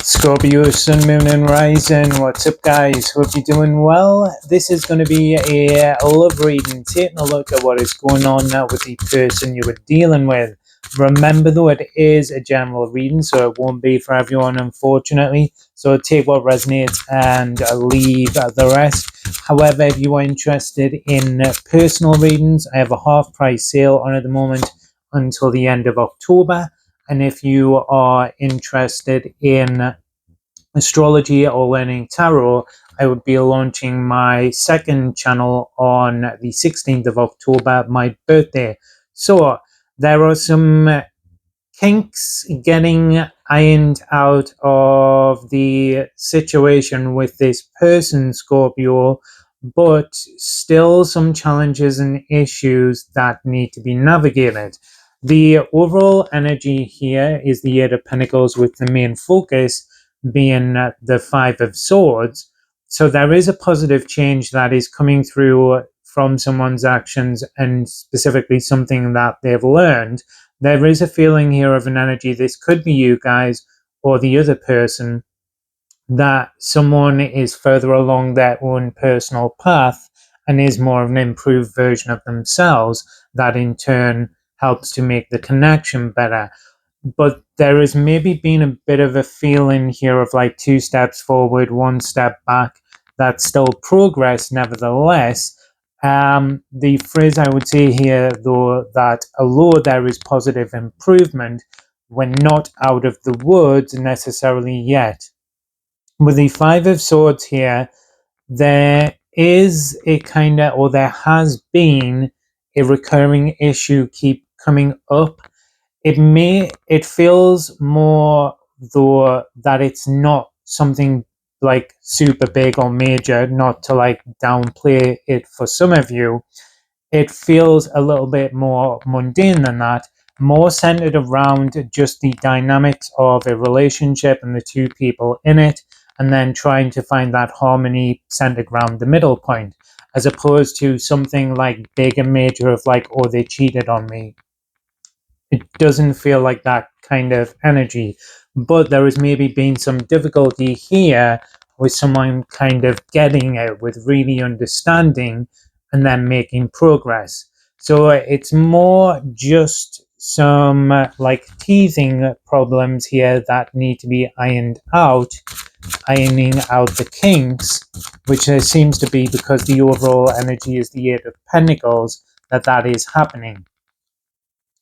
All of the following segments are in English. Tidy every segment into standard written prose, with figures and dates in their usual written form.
Scorpio, Sun, Moon, and Rising. What's up, guys? Hope you're doing well. This is going to be a love reading, taking a look at what is going on now with the person you were dealing with. Remember, though, it is a general reading, so it won't be for everyone, unfortunately. So take what resonates and leave the rest. However, if you are interested in personal readings, I have a half-price sale on at the moment until the end of October. And if you are interested in astrology or learning tarot, I would be launching my second channel on the 16th of October, my birthday. So there are some kinks getting ironed out of the situation with this person, Scorpio, but still some challenges and issues that need to be navigated. The overall energy here is the Eight of Pentacles, with the main focus being the Five of Swords. So there is a positive change that is coming through from someone's actions, and specifically something that they've learned. There is a feeling here of an energy, this could be you guys or the other person, that someone is further along their own personal path and is more of an improved version of themselves, that in turn helps to make the connection better. But there has maybe been a bit of a feeling here of like 2 steps forward, 1 step back. That's still progress, nevertheless. The phrase I would say here, though, that although there is positive improvement, we're not out of the woods necessarily yet. With the Five of Swords here, there is a kind of, or there has been a recurring issue keep coming up. It feels more, though, that it's not something like super big or major, not to like downplay it for some of you. It feels a little bit more mundane than that, more centered around just the dynamics of a relationship and the two people in it, and then trying to find that harmony centered around the middle point, as opposed to something like big and major of like, oh, they cheated on me. It doesn't feel like that kind of energy. But there has maybe been some difficulty here with someone kind of getting it, with really understanding and then making progress. So it's more just some like teething problems here that need to be ironing out the kinks, which there seems to be, because the overall energy is the Eight of Pentacles, that is happening.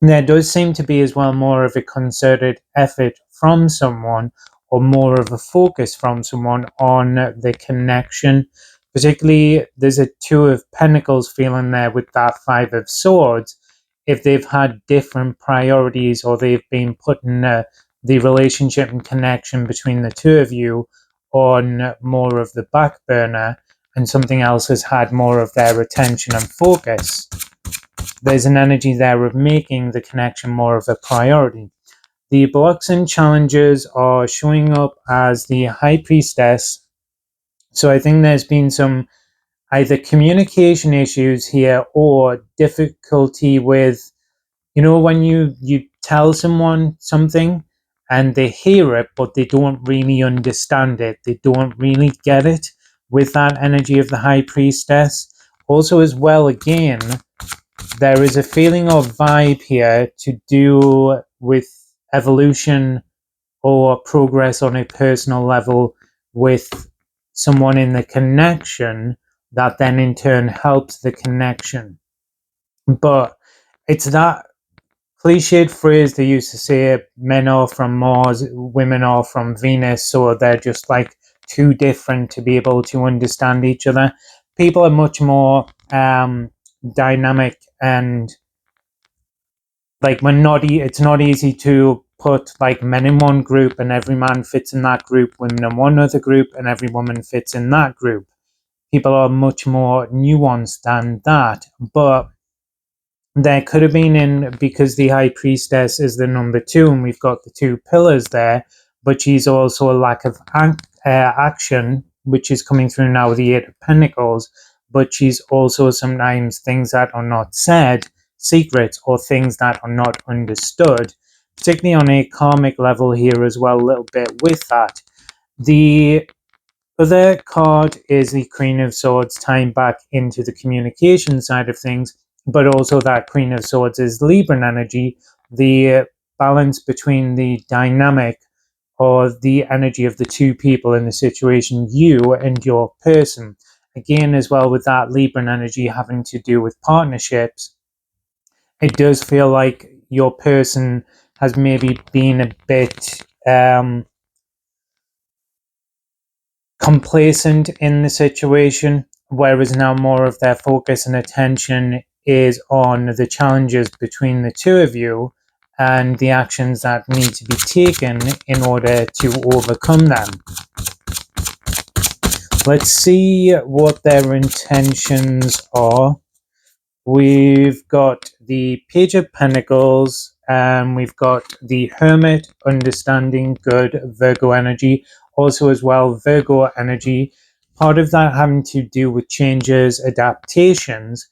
There does seem to be as well more of a concerted effort from someone, or more of a focus from someone on the connection. Particularly, there's a Two of Pentacles feeling there with that Five of Swords. If they've had different priorities, or they've been putting the relationship and connection between the two of you on more of the back burner, and something else has had more of their attention and focus, there's an energy there of making the connection more of a priority. The blocks and challenges are showing up as the High Priestess. So I think there's been some either communication issues here, or difficulty with, when you tell someone something and they hear it, but they don't really understand it. They don't really get it, with that energy of the High Priestess. Also, as well, again, there is a feeling of vibe here to do with evolution or progress on a personal level with someone in the connection, that then in turn helps the connection. But it's that cliched phrase they used to say, men are from Mars, women are from Venus, so they're just like too different to be able to understand each other. People are much more dynamic, and like it's not easy to put like men in one group and every man fits in that group, women in one other group and every woman fits in that group. People are much more nuanced than that. But there could have been, because the High Priestess is the number 2 and we've got the 2 pillars there, but she's also a lack of action, which is coming through now with the Eight of Pentacles. But she's also sometimes things that are not said, secrets, or things that are not understood, particularly on a karmic level here as well, a little bit with that. The other card is the Queen of Swords, tying back into the communication side of things, but also that Queen of Swords is Libran energy, the balance between the dynamic or the energy of the two people in the situation, you and your person. Again, as well, with that Libran energy having to do with partnerships, it does feel like your person has maybe been a bit complacent in the situation, whereas now more of their focus and attention is on the challenges between the two of you and the actions that need to be taken in order to overcome them. Let's see what their intentions are. We've got the Page of Pentacles, and we've got the Hermit, understanding, good, Virgo energy. Also as well, Virgo energy, part of that having to do with changes, adaptations,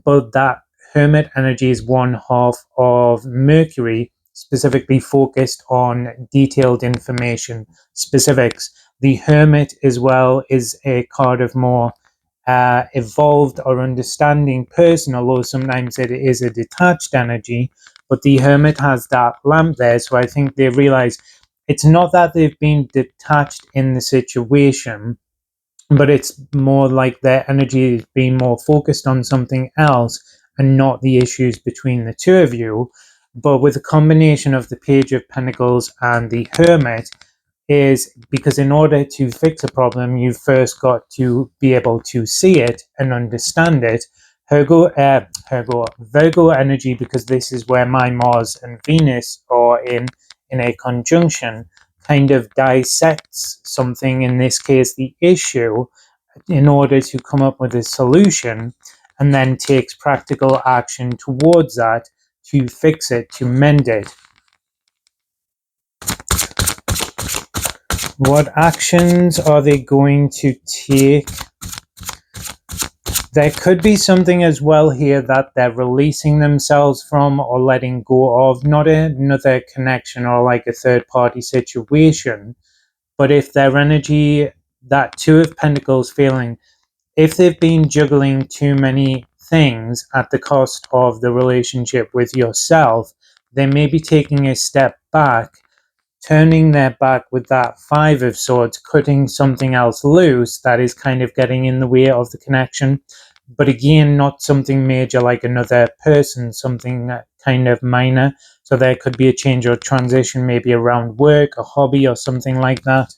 but that Hermit energy is one half of Mercury, specifically focused on detailed information, specifics. The Hermit as well is a card of more evolved or understanding person, although sometimes it is a detached energy. But the Hermit has that lamp there, so I think they realize it's not that they've been detached in the situation, but it's more like their energy is being more focused on something else and not the issues between the two of you. But with a combination of the Page of Pentacles and the Hermit, is because in order to fix a problem, you've first got to be able to see it and understand it. Virgo energy, because this is where my Mars and Venus are in a conjunction, kind of dissects something, in this case the issue, in order to come up with a solution, and then takes practical action towards that to fix it, to mend it. What actions are they going to take? There could be something as well here that they're releasing themselves from or letting go of, not another connection or like a third party situation, but if their energy, that Two of Pentacles feeling, if they've been juggling too many things at the cost of the relationship with yourself, they may be taking a step back, turning their back with that Five of Swords, cutting something else loose that is kind of getting in the way of the connection. But again, not something major like another person, something kind of minor. So there could be a change or transition, maybe around work, a hobby, or something like that,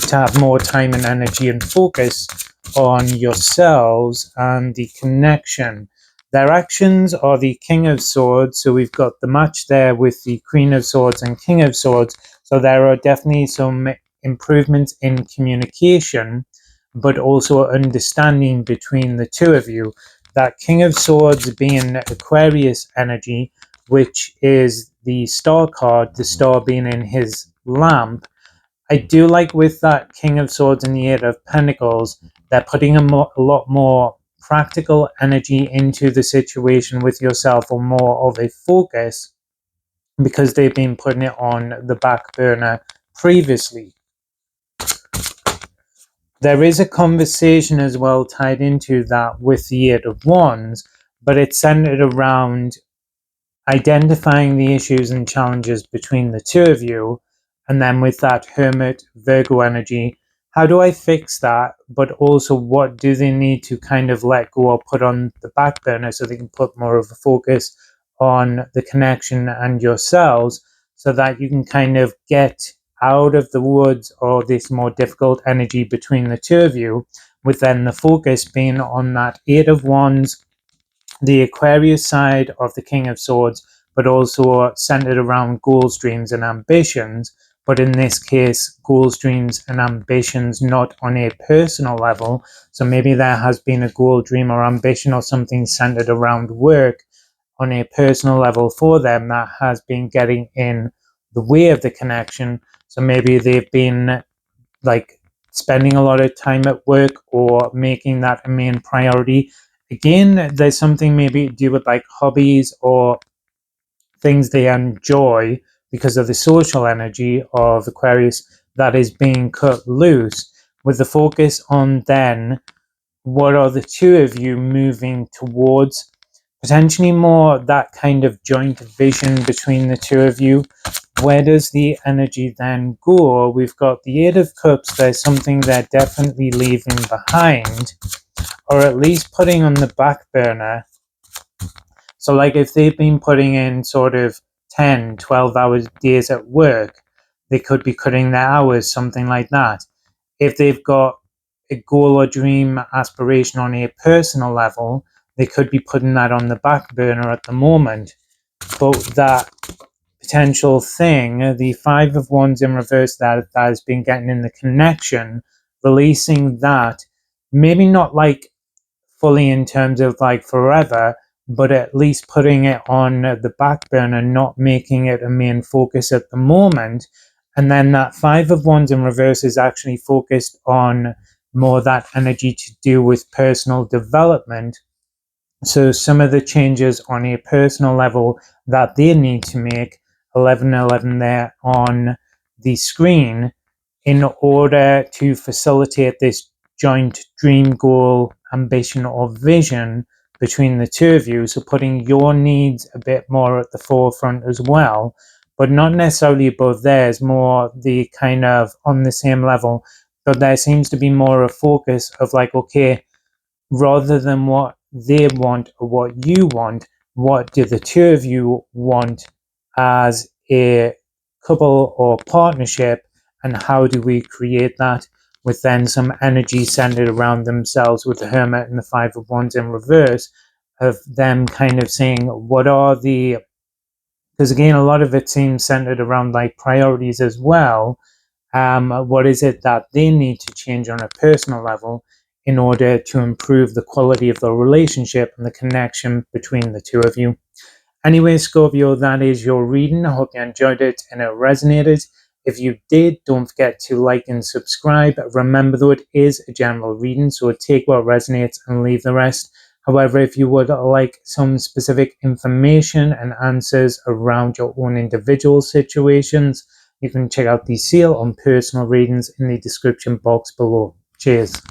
to have more time and energy and focus on yourselves and the connection. Their actions are the King of Swords, so we've got the match there with the Queen of Swords and King of Swords. So there are definitely some improvements in communication, but also understanding between the two of you. That King of Swords being Aquarius energy, which is the star card, the star being in his lamp. I do like with that King of Swords and the Eight of Pentacles, they're putting a lot more practical energy into the situation with yourself, or more of a focus, because they've been putting it on the back burner previously. There is a conversation as well tied into that with the Eight of Wands, but it's centered around identifying the issues and challenges between the two of you, and then with that Hermit Virgo energy, how do I fix that? But also, what do they need to kind of let go or put on the back burner so they can put more of a focus on the connection and yourselves, so that you can kind of get out of the woods or this more difficult energy between the two of you, with then the focus being on that Eight of Wands, the Aquarius side of the King of Swords, but also centered around goals, dreams, and ambitions. But in this case, goals, dreams, and ambitions not on a personal level. So maybe there has been a goal, dream, or ambition, or something centered around work on a personal level for them that has been getting in the way of the connection. So maybe they've been like spending a lot of time at work or making that a main priority. Again, there's something maybe to do with like hobbies or things they enjoy because of the social energy of Aquarius, that is being cut loose, with the focus on then what are the two of you moving towards, potentially more that kind of joint vision between the two of you. Where does the energy then go? We've got the Eight of Cups. There's something they're definitely leaving behind, or at least putting on the back burner. So like if they've been putting in sort of 10, 12 hours days at work, they could be cutting their hours, something like that. If they've got a goal or dream aspiration on a personal level, they could be putting that on the back burner at the moment. But that potential thing, the Five of Wands in reverse, that has been getting in the connection, releasing that, maybe not like fully in terms of like forever, but at least putting it on the back burner, not making it a main focus at the moment. And then that Five of Wands in reverse is actually focused on more that energy to do with personal development. So some of the changes on a personal level that they need to make, 1111 there on the screen, in order to facilitate this joint dream, goal, ambition, or vision between the two of you. So putting your needs a bit more at the forefront as well, but not necessarily above theirs, more the kind of on the same level. But there seems to be more a focus of like, okay, rather than what they want or what you want, what do the two of you want as a couple or partnership, and how do we create that, with then some energy centered around themselves with the Hermit and the Five of Wands in reverse, of them kind of saying what are the, because again a lot of it seems centered around like priorities as well. What is it that they need to change on a personal level in order to improve the quality of the relationship and the connection between the two of you? Anyway, Scorpio, that is your reading. I hope you enjoyed it and it resonated. If you did, don't forget to like and subscribe. Remember, though, it is a general reading, so take what resonates and leave the rest. However, if you would like some specific information and answers around your own individual situations, you can check out the sale on personal readings in the description box below. Cheers.